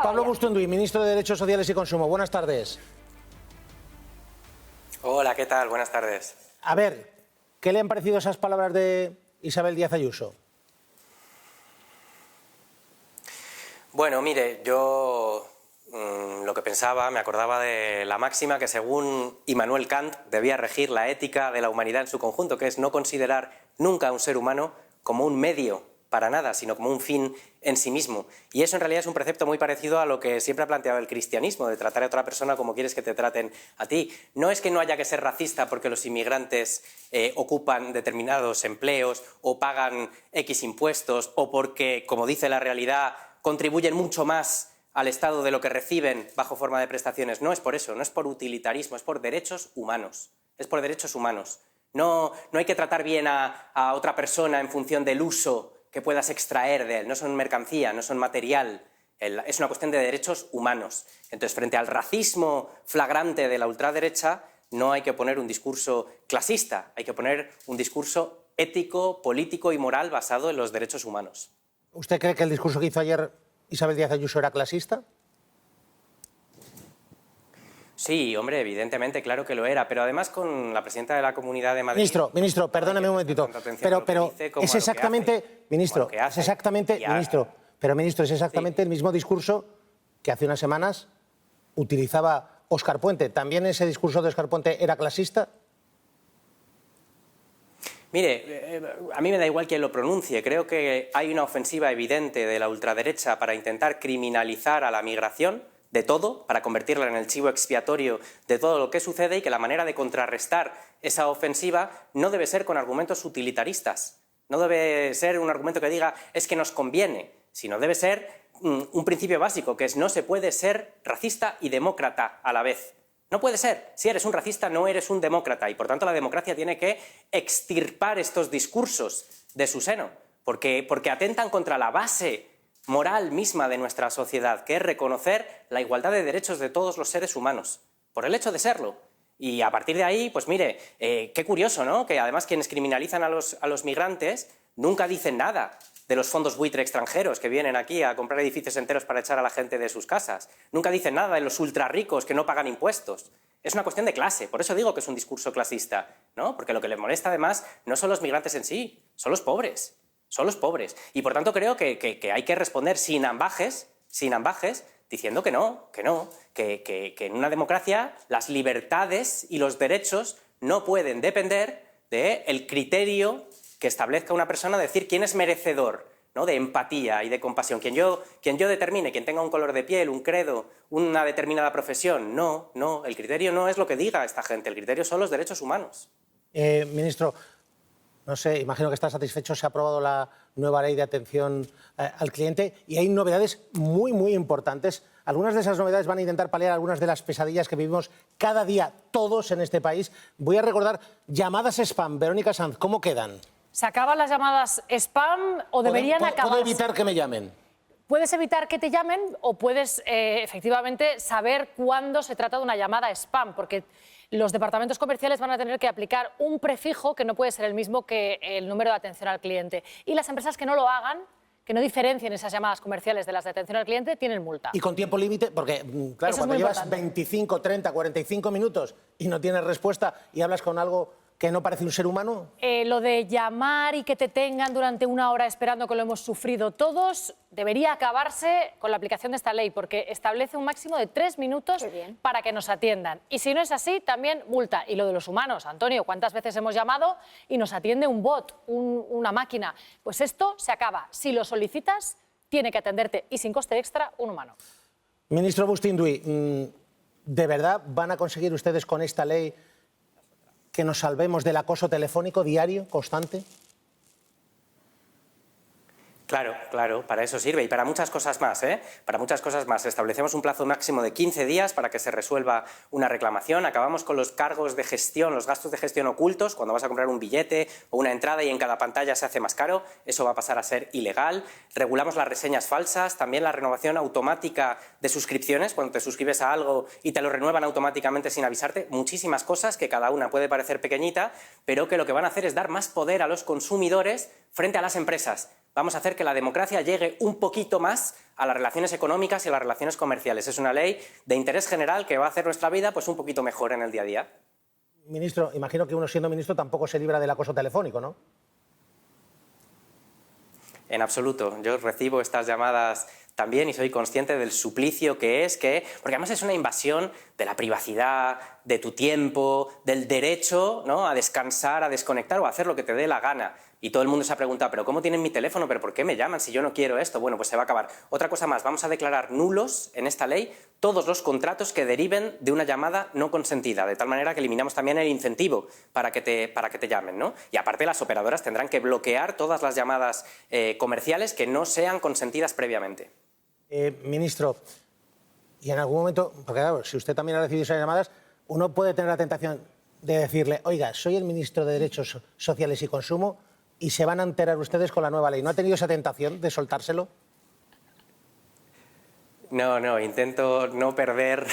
Pablo Bustunduy, ministro de Derechos Sociales y Consumo. Buenas tardes. Hola, ¿qué tal? Buenas tardes. A ver, ¿qué le han parecido esas palabras de Isabel Díaz Ayuso? Bueno, mire, yo lo que pensaba, me acordaba de la máxima que según Immanuel Kant debía regir la ética de la humanidad en su conjunto, que es no considerar nunca a un ser humano como un medio para nada, sino como un fin en sí mismo. Y eso en realidad es un precepto muy parecido a lo que siempre ha planteado el cristianismo, de tratar a otra persona como quieres que te traten a ti. No es que no haya que ser racista porque los inmigrantes ocupan determinados empleos o pagan X impuestos o porque, como dice la realidad, contribuyen mucho más al Estado de lo que reciben bajo forma de prestaciones. No es por eso, no es por utilitarismo, es por derechos humanos. Es por derechos humanos. No hay que tratar bien a otra persona en función del uso que puedas extraer de él. No son mercancía, no son material. Es una cuestión de derechos humanos. Entonces, frente al racismo flagrante de la ultraderecha, no hay que poner un discurso clasista, hay que poner un discurso ético, político y moral basado en los derechos humanos. ¿Usted cree que el discurso que hizo ayer Isabel Díaz Ayuso era clasista? Sí, hombre, evidentemente, claro que lo era, pero además con la presidenta de la Comunidad de Madrid... Ministro, perdóneme un momentito, pero es exactamente, ministro, es exactamente, ministro, es exactamente el mismo discurso que hace unas semanas utilizaba Óscar Puente. ¿También ese discurso de Óscar Puente era clasista? Mire, a mí me da igual quien lo pronuncie. Creo que hay una ofensiva evidente de la ultraderecha para intentar criminalizar a la migración de todo, para convertirla en el chivo expiatorio de todo lo que sucede, y que la manera de contrarrestar esa ofensiva no debe ser con argumentos utilitaristas. No debe ser un argumento que diga es que nos conviene, sino debe ser un principio básico, que es no se puede ser racista y demócrata a la vez. No puede ser. Si eres un racista, no eres un demócrata, y por tanto la democracia tiene que extirpar estos discursos de su seno, porque atentan contra la base moral misma de nuestra sociedad, que es reconocer la igualdad de derechos de todos los seres humanos, por el hecho de serlo. Y a partir de ahí, pues mire, qué curioso, ¿no?, que además quienes criminalizan a los migrantes nunca dicen nada de los fondos buitre extranjeros que vienen aquí a comprar edificios enteros para echar a la gente de sus casas. Nunca dicen nada de los ultrarricos que no pagan impuestos. Es una cuestión de clase, por eso digo que es un discurso clasista, ¿no? Porque lo que les molesta además no son los migrantes en sí, son los pobres. Son los pobres. Y por tanto creo que hay que responder sin ambajes, diciendo que en una democracia las libertades y los derechos no pueden depender del criterio que establezca una persona de decir quién es merecedor, ¿no?, de empatía y de compasión. Quien yo determine, quien tenga un color de piel, un credo, una determinada profesión. No, el criterio no es lo que diga esta gente, el criterio son los derechos humanos. Ministro, no sé, imagino que está satisfecho, se ha aprobado la nueva ley de atención al cliente y hay novedades muy, muy importantes. Algunas de esas novedades van a intentar paliar algunas de las pesadillas que vivimos cada día todos en este país. Voy a recordar llamadas spam. Verónica Sanz, ¿cómo quedan? ¿Se acaban las llamadas spam o deberían acabar? ¿Puedo evitar que me llamen? Puedes evitar que te llamen o puedes efectivamente saber cuándo se trata de una llamada spam, porque los departamentos comerciales van a tener que aplicar un prefijo que no puede ser el mismo que el número de atención al cliente. Y las empresas que no lo hagan, que no diferencien esas llamadas comerciales de las de atención al cliente, tienen multa. ¿Y con tiempo límite? Porque, claro, cuando llevas 25, 30, 45 minutos y no tienes respuesta y hablas con algo que no parece un ser humano. Lo de llamar y que te tengan durante una hora esperando, que lo hemos sufrido todos, debería acabarse con la aplicación de esta ley, porque establece un máximo de 3 minutos para que nos atiendan. Y si no es así, también multa. Y lo de los humanos, Antonio, ¿cuántas veces hemos llamado y nos atiende un bot, una máquina? Pues esto se acaba. Si lo solicitas, tiene que atenderte, y sin coste extra, un humano. Ministro Bustunduy, ¿de verdad van a conseguir ustedes con esta ley que nos salvemos del acoso telefónico diario, constante? Claro, para eso sirve y para muchas cosas más, Para muchas cosas más. Establecemos un plazo máximo de 15 días para que se resuelva una reclamación. Acabamos con los cargos de gestión, los gastos de gestión ocultos, cuando vas a comprar un billete o una entrada y en cada pantalla se hace más caro. Eso va a pasar a ser ilegal. Regulamos las reseñas falsas, también la renovación automática de suscripciones, cuando te suscribes a algo y te lo renuevan automáticamente sin avisarte. Muchísimas cosas que cada una puede parecer pequeñita, pero que lo que van a hacer es dar más poder a los consumidores frente a las empresas. vamos a hacer que la democracia llegue un poquito más a las relaciones económicas y a las relaciones comerciales. Es una ley de interés general que va a hacer nuestra vida pues, un poquito mejor en el día a día. Ministro, imagino que uno siendo ministro tampoco se libra del acoso telefónico, ¿no? En absoluto. Yo recibo estas llamadas también y soy consciente del suplicio que es, porque además es una invasión de la privacidad, de tu tiempo, del derecho, ¿no?, a descansar, a desconectar o a hacer lo que te dé la gana. Y todo el mundo se ha preguntado, ¿pero cómo tienen mi teléfono? ¿Pero por qué me llaman si yo no quiero esto? Bueno, pues se va a acabar. Otra cosa más, vamos a declarar nulos en esta ley todos los contratos que deriven de una llamada no consentida, de tal manera que eliminamos también el incentivo para que te llamen, ¿no? Y aparte las operadoras tendrán que bloquear todas las llamadas comerciales que no sean consentidas previamente. Ministro, y en algún momento, porque claro, si usted también ha recibido esas llamadas, uno puede tener la tentación de decirle, oiga, soy el ministro de Derechos Sociales y Consumo y se van a enterar ustedes con la nueva ley. ¿No ha tenido esa tentación de soltárselo? No, intento no perder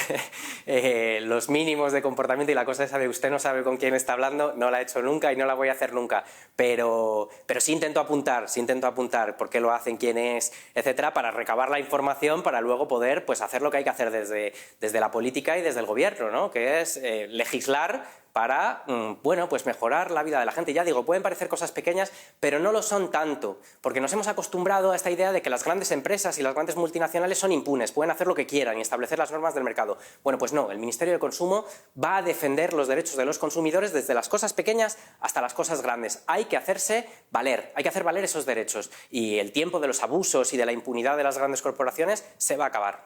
los mínimos de comportamiento y la cosa esa de usted no sabe con quién está hablando, no la he hecho nunca y no la voy a hacer nunca, pero sí intento apuntar por qué lo hacen, quién es, etcétera, para recabar la información para luego poder pues, hacer lo que hay que hacer desde la política y desde el gobierno, ¿no?, que es legislar para, bueno, pues mejorar la vida de la gente. Ya digo, pueden parecer cosas pequeñas, pero no lo son tanto, porque nos hemos acostumbrado a esta idea de que las grandes empresas y las grandes multinacionales son impunes, pueden hacer lo que quieran y establecer las normas del mercado. Bueno, pues no, el Ministerio de Consumo va a defender los derechos de los consumidores desde las cosas pequeñas hasta las cosas grandes. Hay que hacerse valer, hay que hacer valer esos derechos y el tiempo de los abusos y de la impunidad de las grandes corporaciones se va a acabar.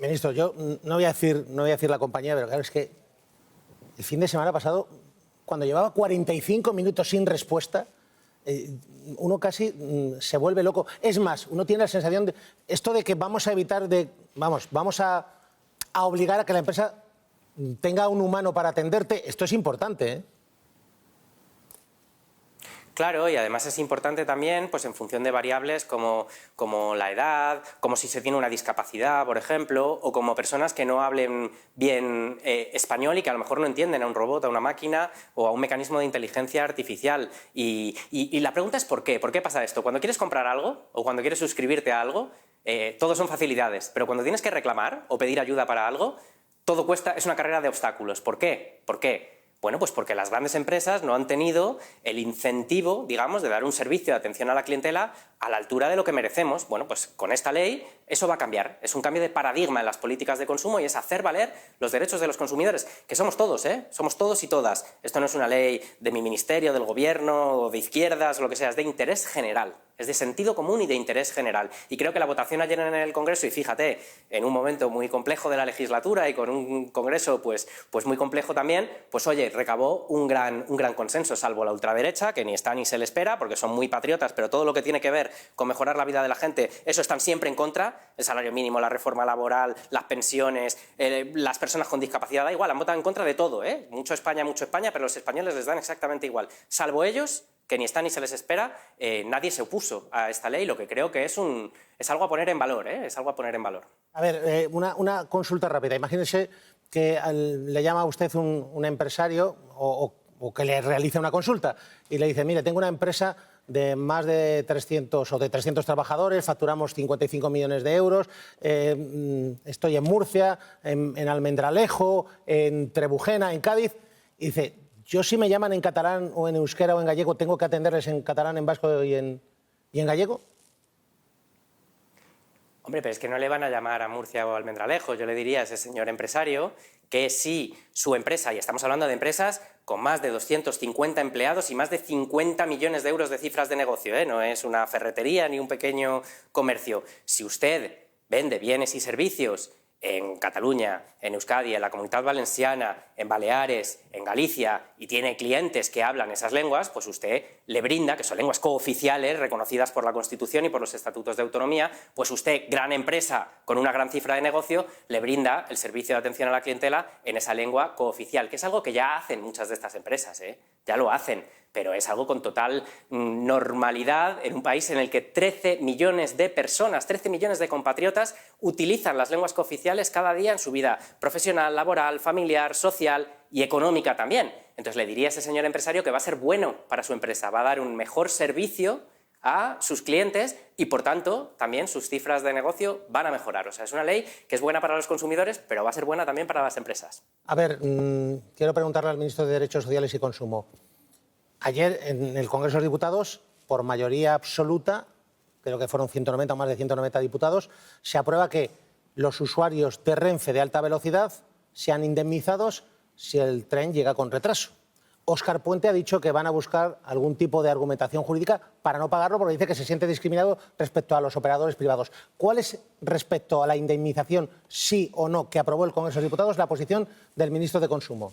Ministro, yo no voy a decir la compañía, pero claro, es que el fin de semana pasado, cuando llevaba 45 minutos sin respuesta, uno casi se vuelve loco. Es más, uno tiene la sensación de esto de que vamos a evitar, vamos a obligar a que la empresa tenga un humano para atenderte. Esto es importante, ¿eh? Claro, y además es importante también pues, en función de variables como la edad, como si se tiene una discapacidad, por ejemplo, o como personas que no hablen bien español y que a lo mejor no entienden a un robot, a una máquina o a un mecanismo de inteligencia artificial. Y la pregunta es ¿por qué? ¿Por qué pasa esto? Cuando quieres comprar algo o cuando quieres suscribirte a algo, todo son facilidades, pero cuando tienes que reclamar o pedir ayuda para algo, todo cuesta, es una carrera de obstáculos. ¿Por qué? ¿Por qué? Bueno, pues porque las grandes empresas no han tenido el incentivo, digamos, de dar un servicio de atención a la clientela a la altura de lo que merecemos. Bueno, pues con esta ley eso va a cambiar. Es un cambio de paradigma en las políticas de consumo y es hacer valer los derechos de los consumidores, que somos todos, ¿eh? Somos todos y todas. Esto no es una ley de mi ministerio, del gobierno, o de izquierdas, o lo que sea, es de interés general. Es de sentido común y de interés general. Y creo que la votación ayer en el Congreso, y fíjate, en un momento muy complejo de la legislatura y con un Congreso pues muy complejo también, pues oye, recabó un gran consenso, salvo la ultraderecha, que ni está ni se le espera, porque son muy patriotas, pero todo lo que tiene que ver con mejorar la vida de la gente, eso están siempre en contra, el salario mínimo, la reforma laboral, las pensiones, las personas con discapacidad, da igual, han votado en contra de todo, ¿eh? Mucho España, pero los españoles les dan exactamente igual. Salvo ellos, que ni está ni se les espera, nadie se opuso a esta ley, lo que creo que es algo a poner en valor, ¿eh? Es algo a poner en valor. A ver, una consulta rápida. Imagínese que le llama a usted un empresario o que le realice una consulta y le dice, mire, tengo una empresa de más de 300 trabajadores, facturamos 55 millones de euros, estoy en Murcia, en Almendralejo, en Trebujena, en Cádiz, y dice, yo si me llaman en catalán o en euskera o en gallego, ¿tengo que atenderles en catalán, en vasco y en gallego? Hombre, pero es que no le van a llamar a Murcia o a Almendralejo. Yo le diría a ese señor empresario que si su empresa, y estamos hablando de empresas con más de 250 empleados y más de 50 millones de euros de cifras de negocio, no es una ferretería ni un pequeño comercio. Si usted vende bienes y servicios en Cataluña, en Euskadi, en la Comunidad Valenciana, en Baleares, en Galicia, y tiene clientes que hablan esas lenguas, pues usted le brinda, que son lenguas cooficiales reconocidas por la Constitución y por los estatutos de autonomía, pues usted, gran empresa con una gran cifra de negocio, le brinda el servicio de atención a la clientela en esa lengua cooficial, que es algo que ya hacen muchas de estas empresas, ya lo hacen, pero es algo con total normalidad en un país en el que 13 millones de personas, 13 millones de compatriotas utilizan las lenguas cooficiales cada día en su vida profesional, laboral, familiar, social y económica también. Entonces le diría a ese señor empresario que va a ser bueno para su empresa, va a dar un mejor servicio a sus clientes y, por tanto, también sus cifras de negocio van a mejorar. O sea, es una ley que es buena para los consumidores, pero va a ser buena también para las empresas. A ver, quiero preguntarle al ministro de Derechos Sociales y Consumo. Ayer, en el Congreso de los Diputados, por mayoría absoluta, creo que fueron 190 o más de 190 diputados, se aprueba que los usuarios de Renfe de alta velocidad sean indemnizados si el tren llega con retraso. Óscar Puente ha dicho que van a buscar algún tipo de argumentación jurídica para no pagarlo porque dice que se siente discriminado respecto a los operadores privados. ¿Cuál es, respecto a la indemnización, sí o no, que aprobó el Congreso de Diputados, la posición del ministro de Consumo?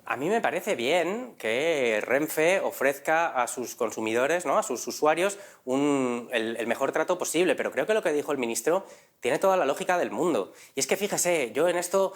A mí me parece bien que Renfe ofrezca a sus consumidores, ¿no?, a sus usuarios, el mejor trato posible, pero creo que lo que dijo el ministro tiene toda la lógica del mundo. Y es que, fíjese, yo en esto,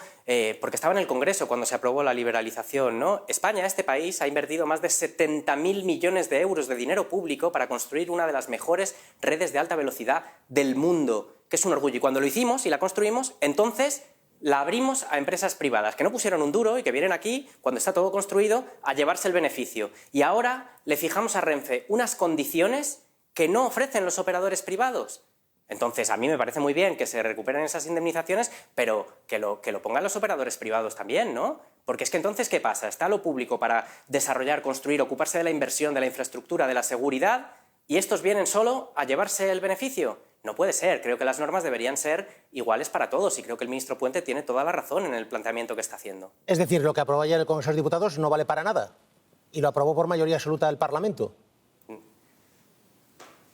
porque estaba en el Congreso cuando se aprobó la liberalización, ¿no? España, este país, ha invertido más de 70.000 millones de euros de dinero público para construir una de las mejores redes de alta velocidad del mundo, que es un orgullo. Y cuando lo hicimos y la construimos, entonces la abrimos a empresas privadas, que no pusieron un duro y que vienen aquí, cuando está todo construido, a llevarse el beneficio. Y ahora le fijamos a Renfe unas condiciones que no ofrecen los operadores privados. Entonces, a mí me parece muy bien que se recuperen esas indemnizaciones, pero que lo pongan los operadores privados también, ¿no? Porque es que entonces, ¿qué pasa? Está lo público para desarrollar, construir, ocuparse de la inversión, de la infraestructura, de la seguridad, y estos vienen solo a llevarse el beneficio. No puede ser. Creo que las normas deberían ser iguales para todos y creo que el ministro Puente tiene toda la razón en el planteamiento que está haciendo. Es decir, lo que aprobó ayer el Congreso de los Diputados no vale para nada y lo aprobó por mayoría absoluta del Parlamento.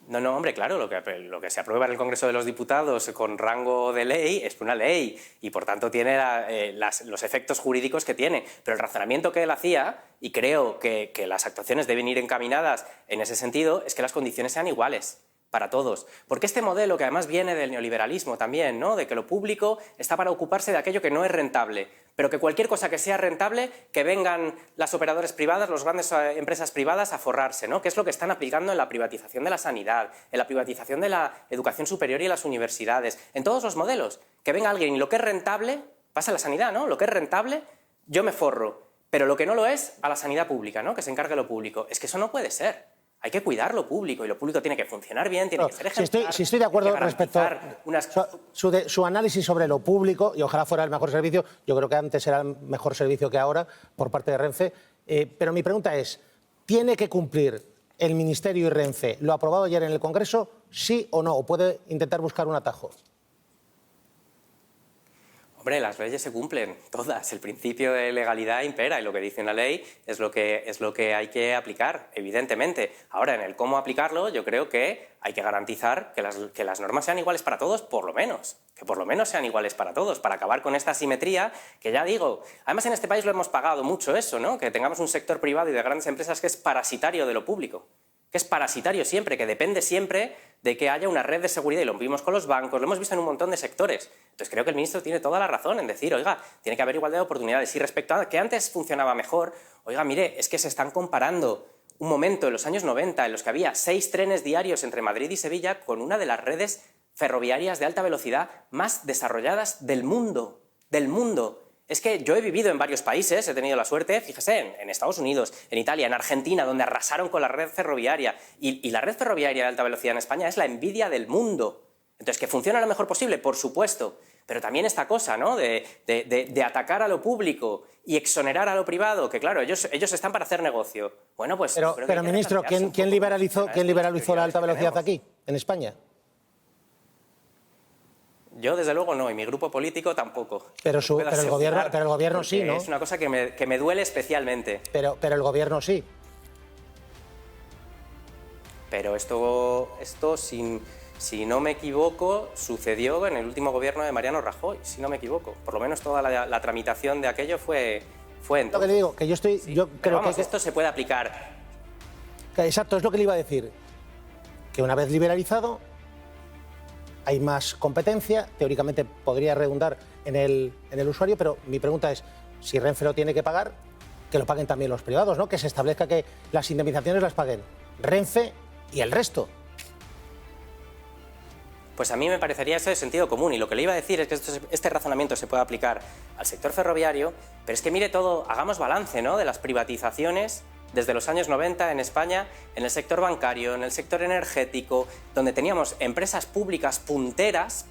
No, hombre, claro, lo que se aprueba en el Congreso de los Diputados con rango de ley es una ley y, por tanto, tiene los efectos jurídicos que tiene. Pero el razonamiento que él hacía, y creo que las actuaciones deben ir encaminadas en ese sentido, es que las condiciones sean iguales para todos. Porque este modelo, que además viene del neoliberalismo también, ¿no?, de que lo público está para ocuparse de aquello que no es rentable, pero que cualquier cosa que sea rentable, que vengan las operadoras privadas, las grandes empresas privadas a forrarse, ¿no?, que es lo que están aplicando en la privatización de la sanidad, en la privatización de la educación superior y las universidades, en todos los modelos. Que venga alguien y lo que es rentable, pasa a la sanidad, ¿no?, lo que es rentable, yo me forro, pero lo que no lo es, a la sanidad pública, ¿no?, que se encargue lo público. Es que eso no puede ser. Hay que cuidar lo público y lo público tiene que funcionar bien, tiene que ser ejemplar. Si estoy de acuerdo respecto a su análisis sobre lo público, y ojalá fuera el mejor servicio, yo creo que antes era el mejor servicio que ahora por parte de Renfe, pero mi pregunta es, ¿tiene que cumplir el Ministerio y Renfe lo aprobado ayer en el Congreso, sí o no? ¿O puede intentar buscar un atajo? Hombre, las leyes se cumplen, todas. El principio de legalidad impera y lo que dice una ley es lo que hay que aplicar, evidentemente. Ahora, en el cómo aplicarlo, yo creo que hay que garantizar que las normas sean iguales para todos, por lo menos. Que por lo menos sean iguales para todos, para acabar con esta asimetría que ya digo. Además, en este país lo hemos pagado mucho eso, ¿no?, que tengamos un sector privado y de grandes empresas que es parasitario de lo público. Que es parasitario siempre, que depende siempre de que haya una red de seguridad, y lo vimos con los bancos, lo hemos visto en un montón de sectores. Entonces creo que el ministro tiene toda la razón en decir, oiga, tiene que haber igualdad de oportunidades. Y respecto a que antes funcionaba mejor, oiga, mire, es que se están comparando un momento en los años 90 en los que había 6 trenes diarios entre Madrid y Sevilla con una de las redes ferroviarias de alta velocidad más desarrolladas del mundo. Del mundo. Es que yo he vivido en varios países, he tenido la suerte, fíjese, en Estados Unidos, en Italia, en Argentina, donde arrasaron con la red ferroviaria. Y la red ferroviaria de alta velocidad en España es la envidia del mundo. Entonces, ¿que funciona lo mejor posible? Por supuesto. Pero también esta cosa, ¿no?, de atacar a lo público y exonerar a lo privado, que claro, ellos están para hacer negocio. Bueno, pues... Pero ministro, ¿quién liberalizó la alta velocidad aquí, en España? Yo, desde luego, no, y mi grupo político tampoco. Pero el gobierno sí, ¿no? Es una cosa que me duele especialmente. Pero el gobierno sí. Pero esto si no me equivoco, sucedió en el último gobierno de Mariano Rajoy, si no me equivoco. Por lo menos toda la tramitación de aquello fue entonces. Lo que le digo, que yo estoy... Sí. Yo creo vamos, que esto se puede aplicar. Exacto, es lo que le iba a decir. Que una vez liberalizado, hay más competencia, teóricamente podría redundar en el usuario, pero mi pregunta es, si Renfe lo tiene que pagar, que lo paguen también los privados, ¿no? Que se establezca que las indemnizaciones las paguen Renfe y el resto. Pues a mí me parecería eso de sentido común, y lo que le iba a decir es que este razonamiento se puede aplicar al sector ferroviario, pero es que mire todo, hagamos balance, ¿no?, de las privatizaciones desde los años 90 en España, en el sector bancario, en el sector energético, donde teníamos empresas públicas punteras,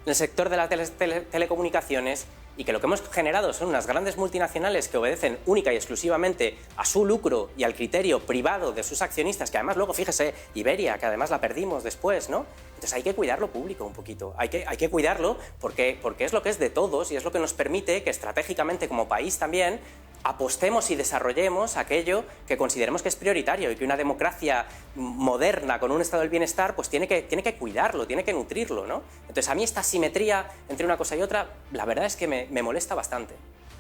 en el sector de las telecomunicaciones, y que lo que hemos generado son unas grandes multinacionales que obedecen única y exclusivamente a su lucro y al criterio privado de sus accionistas, que además luego, fíjese, Iberia, que además la perdimos después, ¿no? Entonces hay que cuidar lo público un poquito, hay que cuidarlo porque es lo que es de todos y es lo que nos permite que estratégicamente como país también apostemos y desarrollemos aquello que consideremos que es prioritario y que una democracia moderna con un estado del bienestar pues tiene que cuidarlo, tiene que nutrirlo, ¿no? Entonces a mí esta asimetría entre una cosa y otra, la verdad es que me molesta bastante.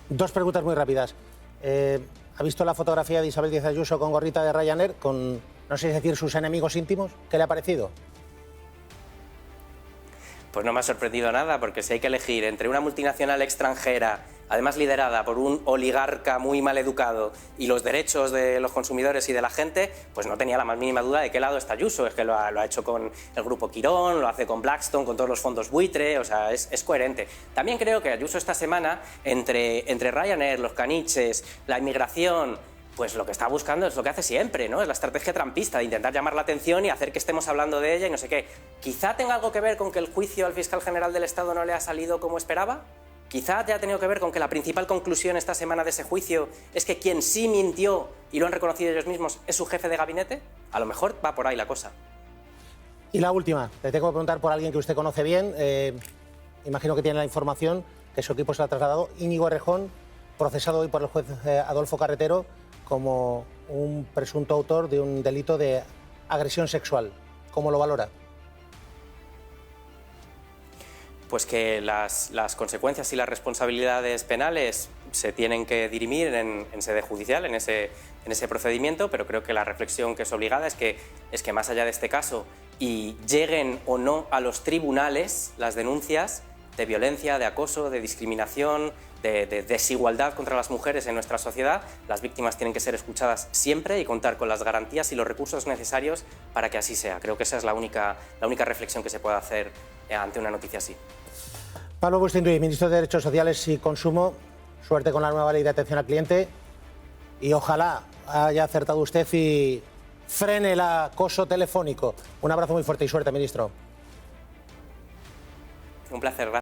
Dos preguntas muy rápidas. ¿Ha visto la fotografía de Isabel Díaz Ayuso con gorrita de Ryanair, con, no sé si decir, sus enemigos íntimos? ¿Qué le ha parecido? Pues no me ha sorprendido nada, porque si hay que elegir entre una multinacional extranjera, además liderada por un oligarca muy mal educado, y los derechos de los consumidores y de la gente, pues no tenía la más mínima duda de qué lado está Ayuso. Es que lo ha hecho con el Grupo Quirón, lo hace con Blackstone, con todos los fondos buitre, o sea, es coherente. También creo que Ayuso esta semana, entre Ryanair, los caniches, la inmigración, pues lo que está buscando es lo que hace siempre, ¿no? Es la estrategia trampista de intentar llamar la atención y hacer que estemos hablando de ella y no sé qué. Quizá tenga algo que ver con que el juicio al fiscal general del Estado no le ha salido como esperaba. Quizá haya tenido que ver con que la principal conclusión esta semana de ese juicio es que quien sí mintió, y lo han reconocido ellos mismos, es su jefe de gabinete. A lo mejor va por ahí la cosa. Y la última, le tengo que preguntar por alguien que usted conoce bien. Imagino que tiene la información, que su equipo se la ha trasladado. Íñigo Errejón, procesado hoy por el juez Adolfo Carretero como un presunto autor de un delito de agresión sexual. ¿Cómo lo valora? Pues que las consecuencias y las responsabilidades penales se tienen que dirimir en sede judicial, en ese procedimiento, pero creo que la reflexión que es obligada es que más allá de este caso, y lleguen o no a los tribunales las denuncias de violencia, de acoso, de discriminación, de desigualdad contra las mujeres en nuestra sociedad, las víctimas tienen que ser escuchadas siempre y contar con las garantías y los recursos necesarios para que así sea. Creo que esa es la única reflexión que se puede hacer ante una noticia así. Pablo Bustinduy, ministro de Derechos Sociales y Consumo, suerte con la nueva ley de atención al cliente y ojalá haya acertado usted y frene el acoso telefónico. Un abrazo muy fuerte y suerte, ministro. Un placer, gracias.